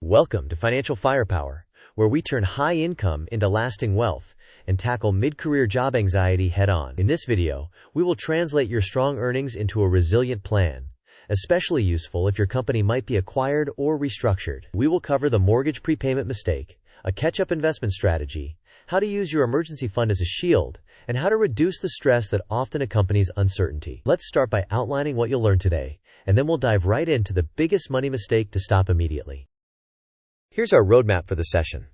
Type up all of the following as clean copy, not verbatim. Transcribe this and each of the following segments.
Welcome to Financial Firepower, where we turn high income into lasting wealth and tackle mid-career job anxiety head-on. In this video, we will translate your strong earnings into a resilient plan, especially useful if your company might be acquired or restructured. We will cover the mortgage prepayment mistake, a catch-up investment strategy, how to use your emergency fund as a shield, and how to reduce the stress that often accompanies uncertainty. Let's start by outlining what you'll learn today, and then we'll dive right into the biggest money mistake to stop immediately. Here's our roadmap for the session.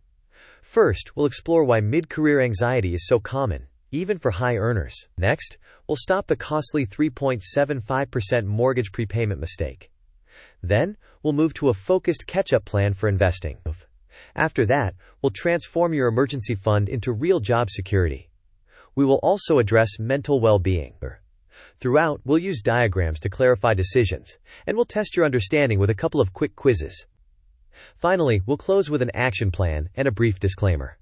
First, we'll explore why mid-career anxiety is so common, even for high earners. Next, we'll stop the costly 3.75% mortgage prepayment mistake. Then, we'll move to a focused catch-up plan for investing. After that, we'll transform your emergency fund into real job security. We will also address mental well-being. Throughout, we'll use diagrams to clarify decisions, and we'll test your understanding with a couple of quick quizzes. Finally, we'll close with an action plan and a brief disclaimer.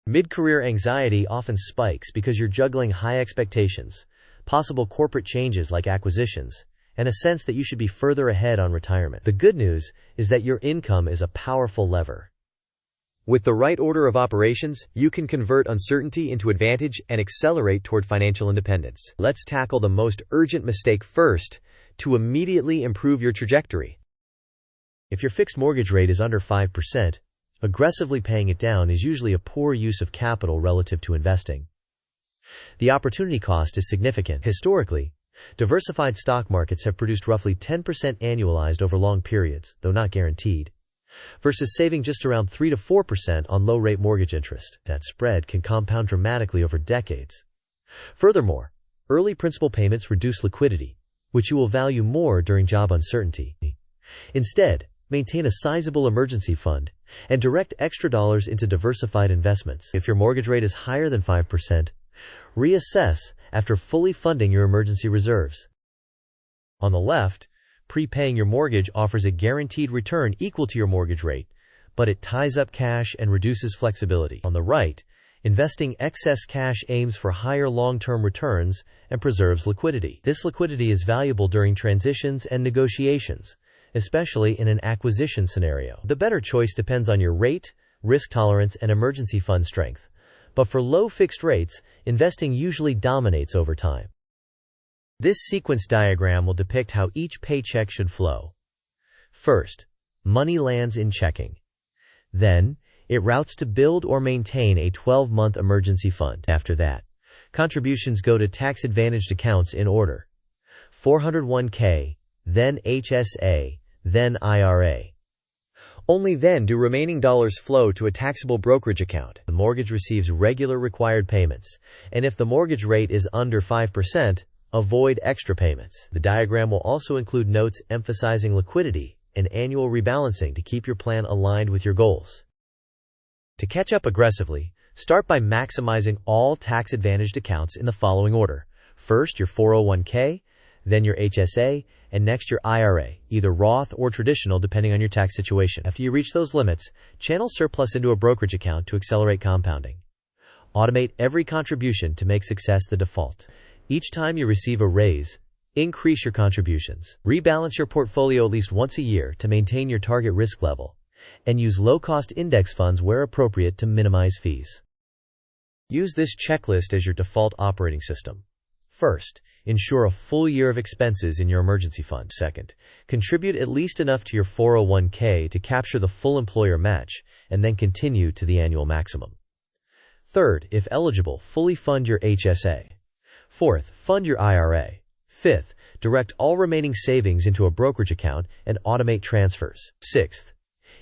Mid-career anxiety often spikes because you're juggling high expectations, possible corporate changes like acquisitions, and a sense that you should be further ahead on retirement. The good news is that your income is a powerful lever. With the right order of operations, you can convert uncertainty into advantage and accelerate toward financial independence. Let's tackle the most urgent mistake first to immediately improve your trajectory. If your fixed mortgage rate is under 5%, aggressively paying it down is usually a poor use of capital relative to investing. The opportunity cost is significant. Historically, diversified stock markets have produced roughly 10% annualized over long periods, though not guaranteed, versus saving just around 3 to 4% on low-rate mortgage interest. That spread can compound dramatically over decades. Furthermore, early principal payments reduce liquidity, which you will value more during job uncertainty. Instead, maintain a sizable emergency fund and direct extra dollars into diversified investments. If your mortgage rate is higher than 5%, reassess after fully funding your emergency reserves. On the left, prepaying your mortgage offers a guaranteed return equal to your mortgage rate, but it ties up cash and reduces flexibility. On the right, investing excess cash aims for higher long-term returns and preserves liquidity. This liquidity is valuable during transitions and negotiations, especially in an acquisition scenario. The better choice depends on your rate, risk tolerance, and emergency fund strength. But for low fixed rates, investing usually dominates over time. This sequence diagram will depict how each paycheck should flow. First, money lands in checking. Then, it routes to build or maintain a 12-month emergency fund. After that, contributions go to tax-advantaged accounts in order: 401k, then HSA, then IRA. Only then do remaining dollars flow to a taxable brokerage account. The mortgage receives regular required payments, and if the mortgage rate is under 5%, avoid extra payments. The diagram will also include notes emphasizing liquidity and annual rebalancing to keep your plan aligned with your goals. To catch up aggressively, start by maximizing all tax-advantaged accounts in the following order. First, your 401k, then your HSA, and next your IRA, either Roth or traditional depending on your tax situation. After you reach those limits, channel surplus into a brokerage account to accelerate compounding. Automate every contribution to make success the default. Each time you receive a raise, increase your contributions. Rebalance your portfolio at least once a year to maintain your target risk level, and use low-cost index funds where appropriate to minimize fees. Use this checklist as your default operating system. First, ensure a full year of expenses in your emergency fund. Second, contribute at least enough to your 401k to capture the full employer match, and then continue to the annual maximum. Third, if eligible, fully fund your HSA. Fourth, fund your IRA. Fifth, direct all remaining savings into a brokerage account and automate transfers. Sixth,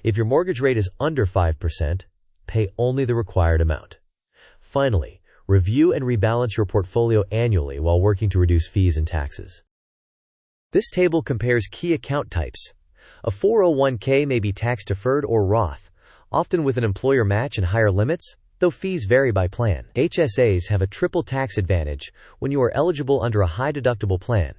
if your mortgage rate is under 5%, pay only the required amount. Finally, review and rebalance your portfolio annually while working to reduce fees and taxes. This table compares key account types. A 401k may be tax-deferred or Roth, often with an employer match and higher limits, though fees vary by plan. HSAs have a triple tax advantage when you are eligible under a high-deductible plan,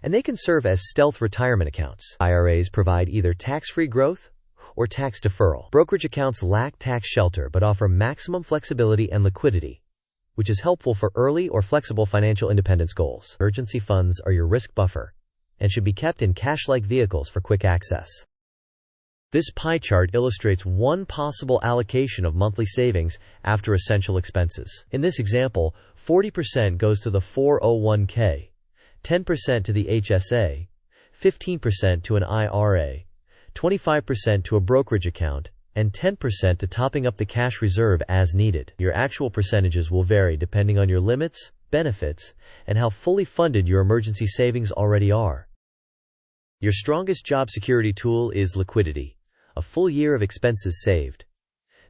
and they can serve as stealth retirement accounts. IRAs provide either tax-free growth or tax deferral. Brokerage accounts lack tax shelter but offer maximum flexibility and liquidity, which is helpful for early or flexible financial independence goals. Emergency funds are your risk buffer and should be kept in cash-like vehicles for quick access. This pie chart illustrates one possible allocation of monthly savings after essential expenses. In this example, 40% goes to the 401k, 10% to the HSA, 15% to an IRA, 25% to a brokerage account, and 10% to topping up the cash reserve as needed. Your actual percentages will vary depending on your limits, benefits, and how fully funded your emergency savings already are. Your strongest job security tool is liquidity, a full year of expenses saved.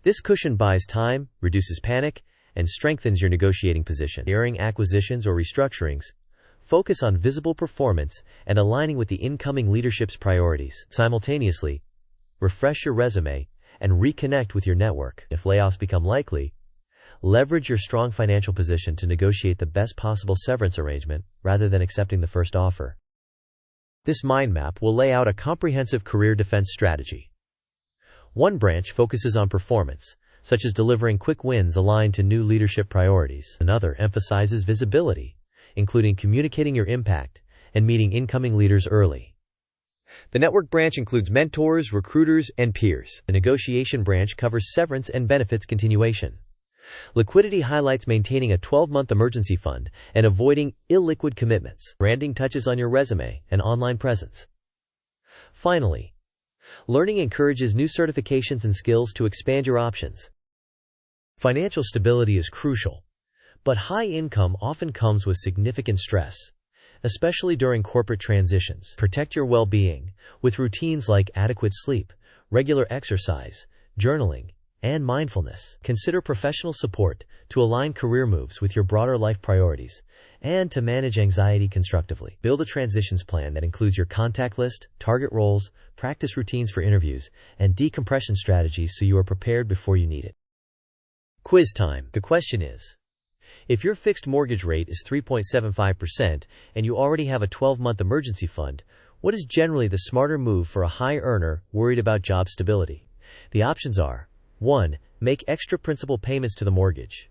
This cushion buys time, reduces panic, and strengthens your negotiating position. During acquisitions or restructurings, focus on visible performance and aligning with the incoming leadership's priorities. Simultaneously, refresh your resume and reconnect with your network. If layoffs become likely, leverage your strong financial position to negotiate the best possible severance arrangement rather than accepting the first offer. This mind map will lay out a comprehensive career defense strategy. One branch focuses on performance, such as delivering quick wins aligned to new leadership priorities. Another emphasizes visibility, including communicating your impact and meeting incoming leaders early. The network branch includes mentors, recruiters, and peers. The negotiation branch covers severance and benefits continuation. Liquidity highlights maintaining a 12-month emergency fund and avoiding illiquid commitments. Branding touches on your resume and online presence. Finally, learning encourages new certifications and skills to expand your options. Financial stability is crucial, but high income often comes with significant stress, especially during corporate transitions. Protect your well-being with routines like adequate sleep, regular exercise, journaling, and mindfulness. Consider professional support to align career moves with your broader life priorities and to manage anxiety constructively. Build a transitions plan that includes your contact list, target roles, practice routines for interviews, and decompression strategies so you are prepared before you need it. Quiz time. The question is, if your fixed mortgage rate is 3.75% and you already have a 12-month emergency fund, what is generally the smarter move for a high earner worried about job stability? The options are: 1. Make extra principal payments to the mortgage.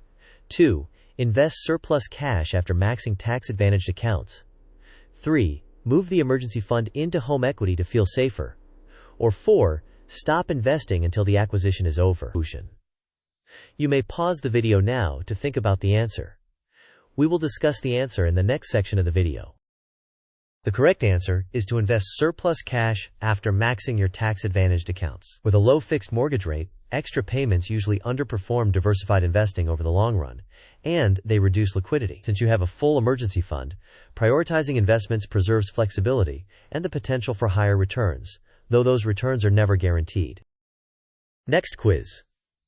2. Invest surplus cash after maxing tax-advantaged accounts. 3. Move the emergency fund into home equity to feel safer. Or 4. Stop investing until the acquisition is over. You may pause the video now to think about the answer. We will discuss the answer in the next section of the video. The correct answer is to invest surplus cash after maxing your tax-advantaged accounts. With a low fixed mortgage rate, extra payments usually underperform diversified investing over the long run, and they reduce liquidity. Since you have a full emergency fund, prioritizing investments preserves flexibility and the potential for higher returns, though those returns are never guaranteed. Next quiz.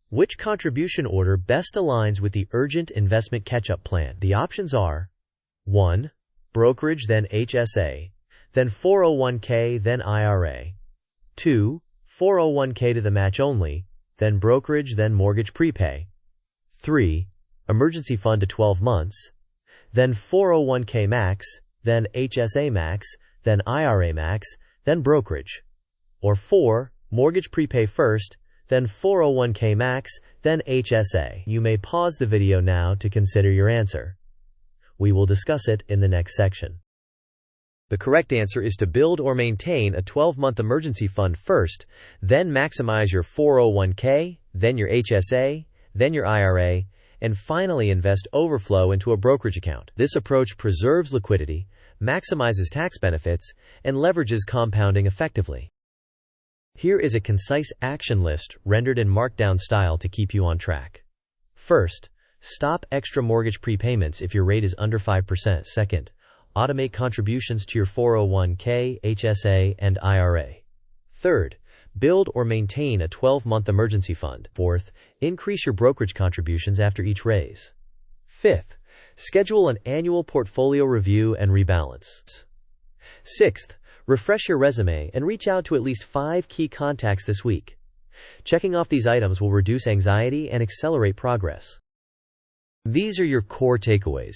Which contribution order best aligns with the urgent investment catch-up plan? The options are: 1. Brokerage, then HSA, then 401k, then IRA. 2. 401k to the match only, then brokerage, then mortgage prepay. 3. Emergency fund to 12 months, then 401k max, then HSA max, then IRA max, then brokerage. Or 4. Mortgage prepay first, then 401k max, then HSA. You may pause the video now to consider your answer. We will discuss it in the next section. The correct answer is to build or maintain a 12-month emergency fund first, then maximize your 401k, then your HSA, then your IRA, and finally invest overflow into a brokerage account. This approach preserves liquidity, maximizes tax benefits, and leverages compounding effectively. Here is a concise action list rendered in Markdown style to keep you on track. First, stop extra mortgage prepayments if your rate is under 5%. Second, automate contributions to your 401k, HSA, and IRA. Third, build or maintain a 12-month emergency fund. Fourth, increase your brokerage contributions after each raise. Fifth, schedule an annual portfolio review and rebalance. Sixth, refresh your resume and reach out to at least 5 key contacts this week. Checking off these items will reduce anxiety and accelerate progress. These are your core takeaways.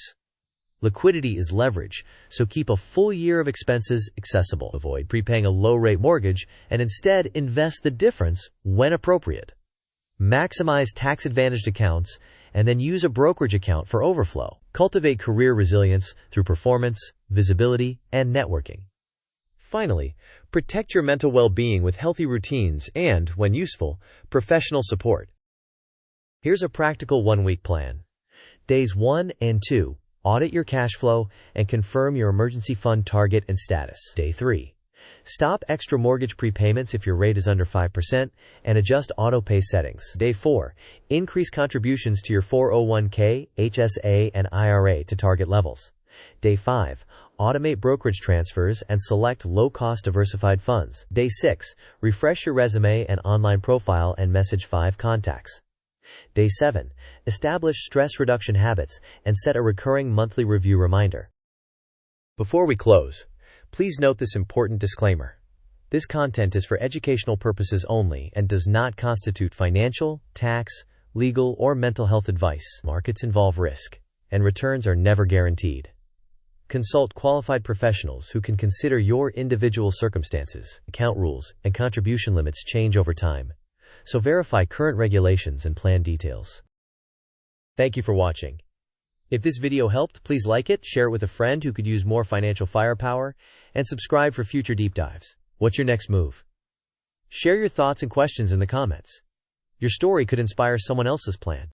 Liquidity is leverage, so keep a full year of expenses accessible. Avoid prepaying a low-rate mortgage and instead invest the difference when appropriate. Maximize tax-advantaged accounts and then use a brokerage account for overflow. Cultivate career resilience through performance, visibility, and networking. Finally, protect your mental well-being with healthy routines and, when useful, professional support. Here's a practical one-week plan. Days 1 and 2. Audit your cash flow and confirm your emergency fund target and status. Day 3. Stop extra mortgage prepayments if your rate is under 5% and adjust auto-pay settings. Day 4. Increase contributions to your 401k, HSA, and IRA to target levels. Day 5. Automate brokerage transfers and select low-cost diversified funds. Day 6. Refresh your resume and online profile and message 5 contacts. Day 7. Establish stress reduction habits and set a recurring monthly review reminder. Before we close, please note this important disclaimer. This content is for educational purposes only and does not constitute financial, tax, legal, or mental health advice. Markets involve risk, and returns are never guaranteed. Consult qualified professionals who can consider your individual circumstances. Account rules and contribution limits change over time, so verify current regulations and plan details. Thank you for watching. If this video helped, please like it, share it with a friend who could use more financial firepower, and subscribe for future deep dives. What's your next move? Share your thoughts and questions in the comments. Your story could inspire someone else's plan.